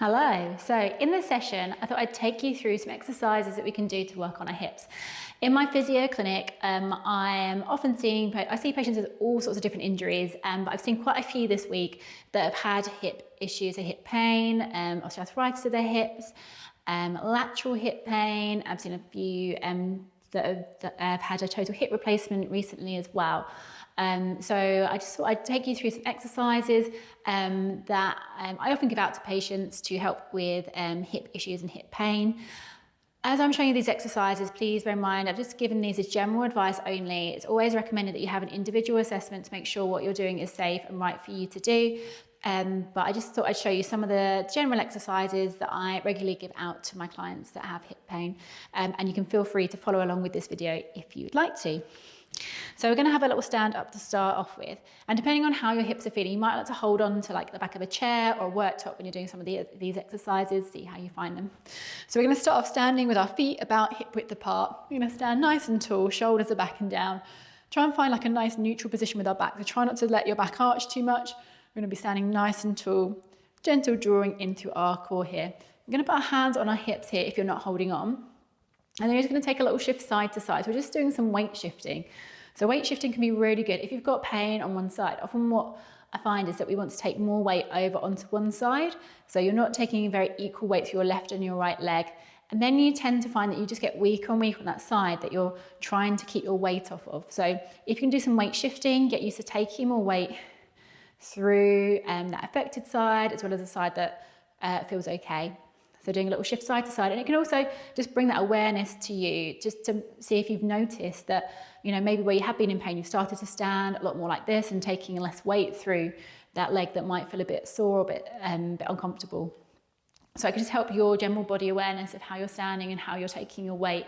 Hello. So in this session, I thought I'd take you through some exercises that we can do to work on our hips. In my physio clinic, I am often I see patients with all sorts of different injuries, but I've seen quite a few this week that have had hip issues, a hip pain, osteoarthritis of their hips, lateral hip pain. I've seen a few that have had a total hip replacement recently as well. So I just thought I'd take you through some exercises that I often give out to patients to help with hip issues and hip pain. As I'm showing you these exercises, please bear in mind, I've just given these as general advice only. It's always recommended that you have an individual assessment to make sure what you're doing is safe and right for you to do. But I just thought I'd show you some of the general exercises that I regularly give out to my clients that have hip pain. And you can feel free to follow along with this video if you'd like to. So we're going to have a little stand up to start off with, and depending on how your hips are feeling, you might like to hold on to like the back of a chair or a worktop when you're doing some of these exercises, see how you find them. So we're going to start off standing with our feet about hip width apart. We're going to stand nice and tall, shoulders are back and down. Try and find like a nice neutral position with our back, so try not to let your back arch too much. We're going to be standing nice and tall, gentle drawing into our core here. We're going to put our hands on our hips here if you're not holding on. And then you're just going to take a little shift side to side. So we're just doing some weight shifting. So weight shifting can be really good if you've got pain on one side. Often what I find is that we want to take more weight over onto one side. So you're not taking very equal weight to your left and your right leg. And then you tend to find that you just get weaker and weaker on that side that you're trying to keep your weight off of. So if you can do some weight shifting, get used to taking more weight through that affected side as well as the side that feels okay. So doing a little shift side to side, and it can also just bring that awareness to you, just to see if you've noticed that, you know, maybe where you have been in pain, you've started to stand a lot more like this and taking less weight through that leg that might feel a bit sore or a bit uncomfortable. So it can just help your general body awareness of how you're standing and how you're taking your weight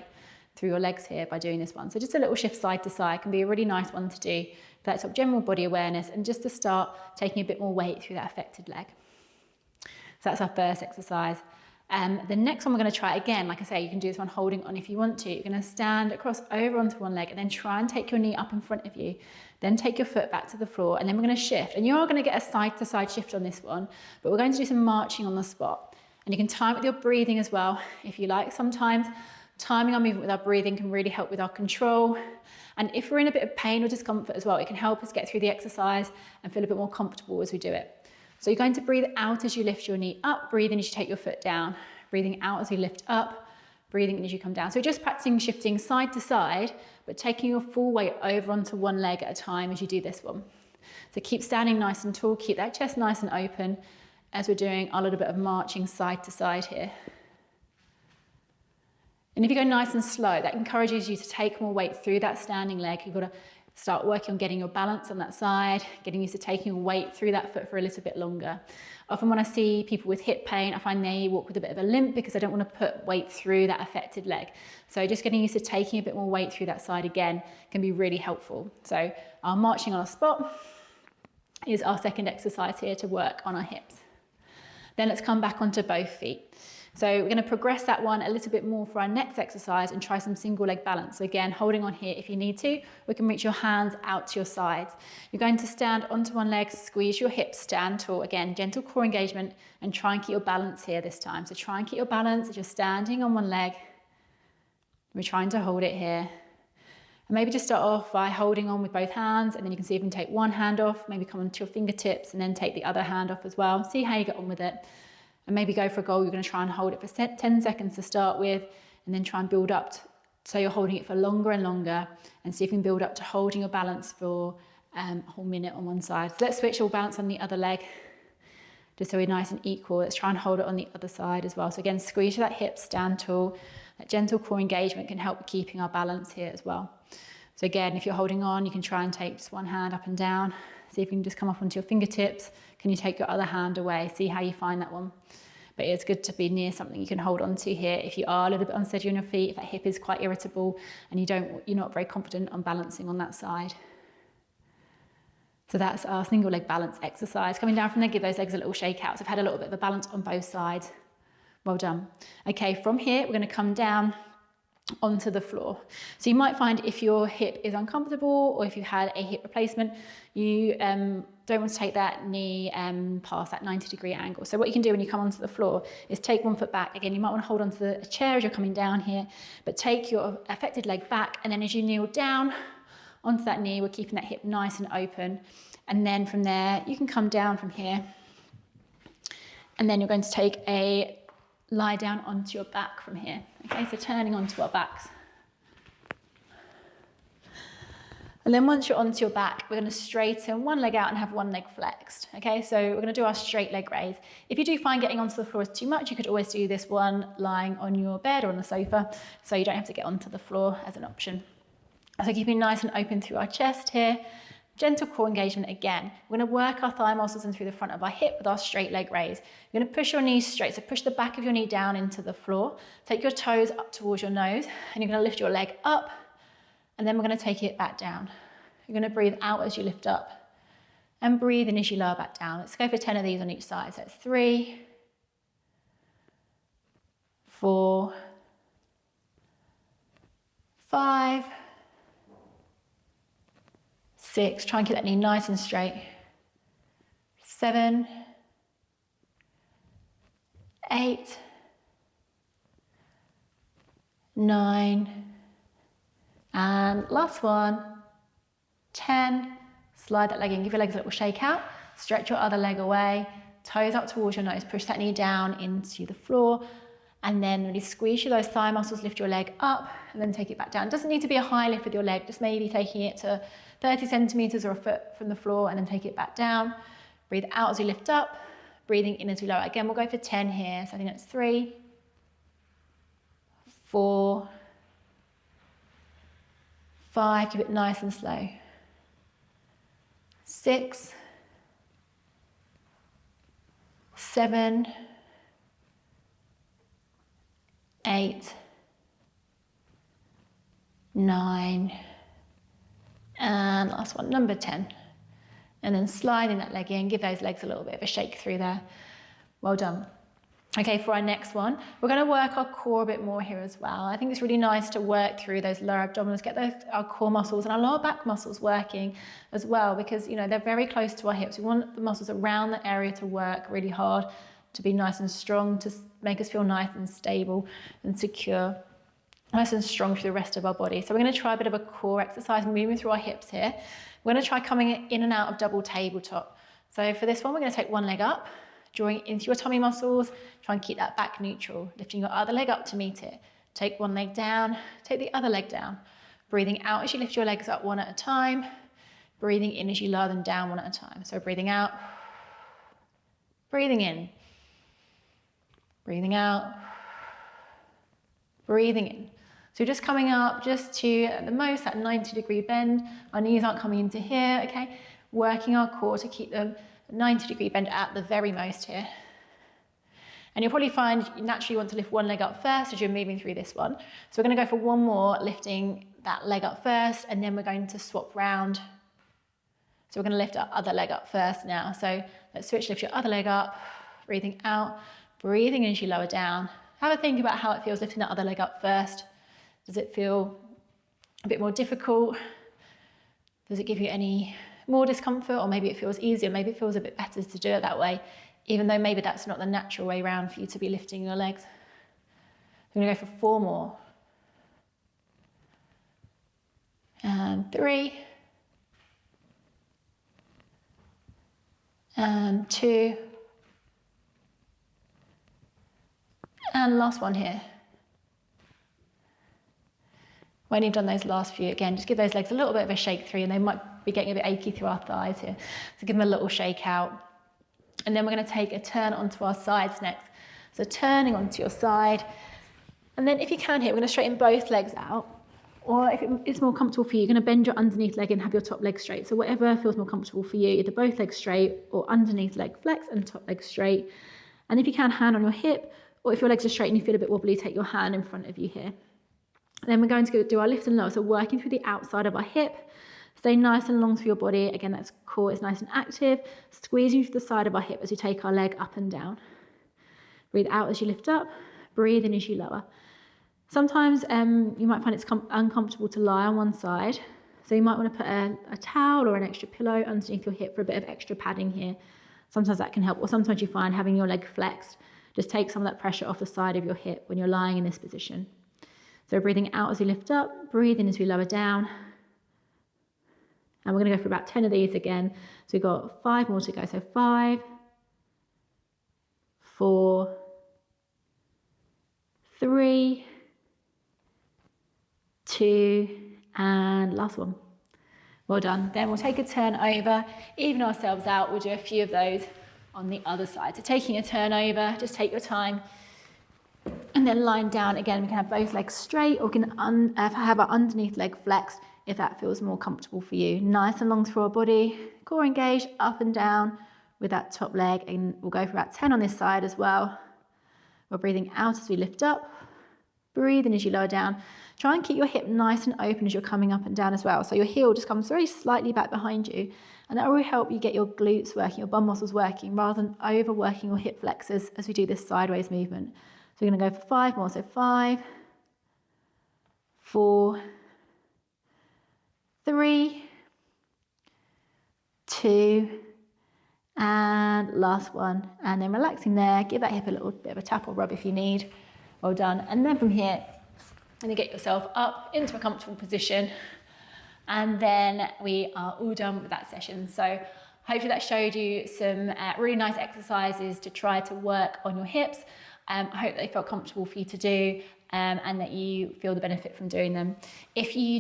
through your legs here by doing this one. So just a little shift side to side can be a really nice one to do for that sort of general body awareness and just to start taking a bit more weight through that affected leg. So that's our first exercise. The next one we're going to try again, like I say, you can do this one holding on if you want to. You're going to stand across over onto one leg and then try and take your knee up in front of you. Then take your foot back to the floor and then we're going to shift. And you are going to get a side to side shift on this one, but we're going to do some marching on the spot. And you can time it with your breathing as well, if you like. Sometimes timing our movement with our breathing can really help with our control. And if we're in a bit of pain or discomfort as well, it can help us get through the exercise and feel a bit more comfortable as we do it. So you're going to breathe out as you lift your knee up, breathe in as you take your foot down, breathing out as you lift up, breathing in as you come down. So we're just practicing shifting side to side, but taking your full weight over onto one leg at a time as you do this one. So keep standing nice and tall, keep that chest nice and open as we're doing our little bit of marching side to side here. And if you go nice and slow, that encourages you to take more weight through that standing leg. You've got to start working on getting your balance on that side, getting used to taking your weight through that foot for a little bit longer. Often when I see people with hip pain, I find they walk with a bit of a limp because they don't want to put weight through that affected leg. So just getting used to taking a bit more weight through that side again can be really helpful. So our marching on a spot is our second exercise here to work on our hips. Then let's come back onto both feet. So we're going to progress that one a little bit more for our next exercise and try some single leg balance. So again, holding on here if you need to, we can reach your hands out to your sides. You're going to stand onto one leg, squeeze your hips, stand tall. Again, gentle core engagement and try and keep your balance here this time. So try and keep your balance as you're standing on one leg. We're trying to hold it here. And maybe just start off by holding on with both hands, and then you can see if you can take one hand off, maybe come onto your fingertips and then take the other hand off as well. See how you get on with it. And maybe go for a goal, you're going to try and hold it for 10 seconds to start with, and then try and build up so you're holding it for longer and longer, and see if you can build up to holding your balance for a whole minute on one side. So let's switch, we'll balance on the other leg, just so we're nice and equal. Let's try and hold it on the other side as well. So again, squeeze that hip, stand tall. That gentle core engagement can help with keeping our balance here as well. So again, if you're holding on, you can try and take just one hand up and down. See if you can just come up onto your fingertips. Can you take your other hand away? See how you find that one. But it's good to be near something you can hold on to here. If you are a little bit unsteady on your feet, if that hip is quite irritable and you're not very confident on balancing on that side. So that's our single leg balance exercise. Coming down from there, give those legs a little shake out. So I've had a little bit of a balance on both sides. Well done. Okay, from here, we're going to come down onto the floor. So you might find if your hip is uncomfortable or if you've had a hip replacement, you don't want to take that knee past that 90-degree angle. So what you can do when you come onto the floor is take one foot back. Again, you might want to hold onto a chair as you're coming down here, but take your affected leg back, and then as you kneel down onto that knee, we're keeping that hip nice and open. And then from there, you can come down from here, and then you're going to take a lie down onto your back from here. Okay, so turning onto our backs. And then once you're onto your back, we're going to straighten one leg out and have one leg flexed. Okay, so we're going to do our straight leg raise. If you do find getting onto the floor is too much, you could always do this one lying on your bed or on the sofa, so you don't have to get onto the floor as an option. So keeping nice and open through our chest here. Gentle core engagement again. We're going to work our thigh muscles in through the front of our hip with our straight leg raise. You're going to push your knees straight, so push the back of your knee down into the floor. Take your toes up towards your nose, and you're going to lift your leg up, and then we're going to take it back down. You're going to breathe out as you lift up, and breathe in as you lower back down. Let's go for 10 of these on each side. So it's 3, 4, 5, 6, try and keep that knee nice and straight. 7, 8, 9, and last one, 10. Slide that leg in, give your legs a little shake out, stretch your other leg away, toes up towards your nose, push that knee down into the floor, and then really squeeze through those thigh muscles, lift your leg up, and then take it back down. It doesn't need to be a high lift with your leg, just maybe taking it to 30 centimeters or a foot from the floor, and then take it back down. Breathe out as you lift up, breathing in as you lower. Again, we'll go for 10 here. So I think that's 3, 4, 5, keep it nice and slow. 6, 7, 8, 9, and last one, number 10. And then sliding that leg in, give those legs a little bit of a shake through there. Well done. Okay, for our next one, we're going to work our core a bit more here as well. I think it's really nice to work through those lower abdominals, get our core muscles and our lower back muscles working as well, because they're very close to our hips. We want the muscles around the area to work really hard, to be nice and strong, to make us feel nice and stable and secure, nice and strong through the rest of our body. So we're going to try a bit of a core exercise, moving through our hips here. We're going to try coming in and out of double tabletop. So for this one, we're going to take one leg up, drawing into your tummy muscles, try and keep that back neutral, lifting your other leg up to meet it. Take one leg down, take the other leg down. Breathing out as you lift your legs up one at a time, breathing in as you lower them down one at a time. So breathing out, breathing in, breathing out, breathing in. So we're just coming up just to, at the most, that 90-degree bend. Our knees aren't coming into here, okay? Working our core to keep them 90-degree bend at the very most here. And you'll probably find you naturally want to lift one leg up first as you're moving through this one. So we're going to go for one more, lifting that leg up first, and then we're going to swap round. So we're going to lift our other leg up first now. So let's switch, lift your other leg up, breathing out, breathing in as you lower down. Have a think about how it feels lifting that other leg up first. Does it feel a bit more difficult? Does it give you any more discomfort, or maybe it feels easier, maybe it feels a bit better to do it that way, even though maybe that's not the natural way around for you to be lifting your legs. I'm going to go for 4 more. And 3. And 2. And last one here. When you've done those last few, again, just give those legs a little bit of a shake through, and they might be getting a bit achy through our thighs here. So give them a little shake out. And then we're going to take a turn onto our sides next. So turning onto your side. And then if you can here, we're going to straighten both legs out. Or if it's more comfortable for you, you're going to bend your underneath leg and have your top leg straight. So whatever feels more comfortable for you, either both legs straight or underneath leg flex and top leg straight. And if you can, hand on your hip, or if your legs are straight and you feel a bit wobbly, take your hand in front of you here. Then we're going to go do our lift and lower. So working through the outside of our hip. Stay nice and long through your body. Again, that core is nice and active. Squeezing through the side of our hip as we take our leg up and down. Breathe out as you lift up. Breathe in as you lower. Sometimes you might find it's uncomfortable to lie on one side. So you might want to put a towel or an extra pillow underneath your hip for a bit of extra padding here. Sometimes that can help. Or sometimes you find having your leg flexed just takes some of that pressure off the side of your hip when you're lying in this position. So breathing out as we lift up, breathe in as we lower down. And we're going to go for about 10 of these again. So we've got 5 more to go. So 5, 4, 3, 2, and last one. Well done. Then we'll take a turn over, even ourselves out. We'll do a few of those on the other side. So taking a turn over, just take your time. And then lying down again, we can have both legs straight, or we can have our underneath leg flexed if that feels more comfortable for you. Nice and long through our body, core engaged, up and down with that top leg. And we'll go for about 10 on this side as well. We're breathing out as we lift up. Breathe in as you lower down. Try and keep your hip nice and open as you're coming up and down as well. So your heel just comes very slightly back behind you. And that will really help you get your glutes working, your bum muscles working, rather than overworking your hip flexors as we do this sideways movement. So we're going to go for 5 more. So 5, 4, 3, 2, and last one. And then relaxing there, give that hip a little bit of a tap or rub if you need. Well done. And then from here, and you get yourself up into a comfortable position. And then we are all done with that session. So hopefully that showed you some really nice exercises to try to work on your hips. I hope they felt comfortable for you to do, and that you feel the benefit from doing them. If you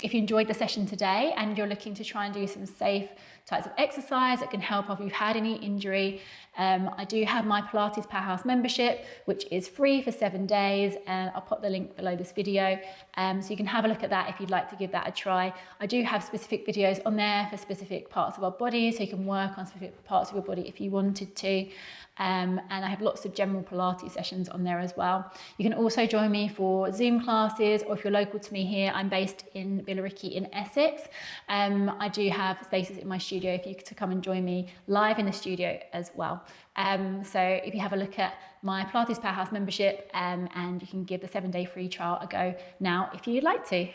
enjoyed the session today and you're looking to try and do some safe types of exercise that can help if you've had any injury, I do have my Pilates Powerhouse membership, which is free for 7 days, and I'll put the link below this video, so you can have a look at that if you'd like to give that a try. I do have specific videos on there for specific parts of our body, so you can work on specific parts of your body if you wanted to. And I have lots of general Pilates sessions on there as well. You can also join me for Zoom classes, or if you're local to me here, I'm based in Billericay in Essex. I do have spaces in my studio if you to come and join me live in the studio as well. So if you have a look at my Pilates Powerhouse membership, and you can give the 7-day free trial a go now if you'd like to.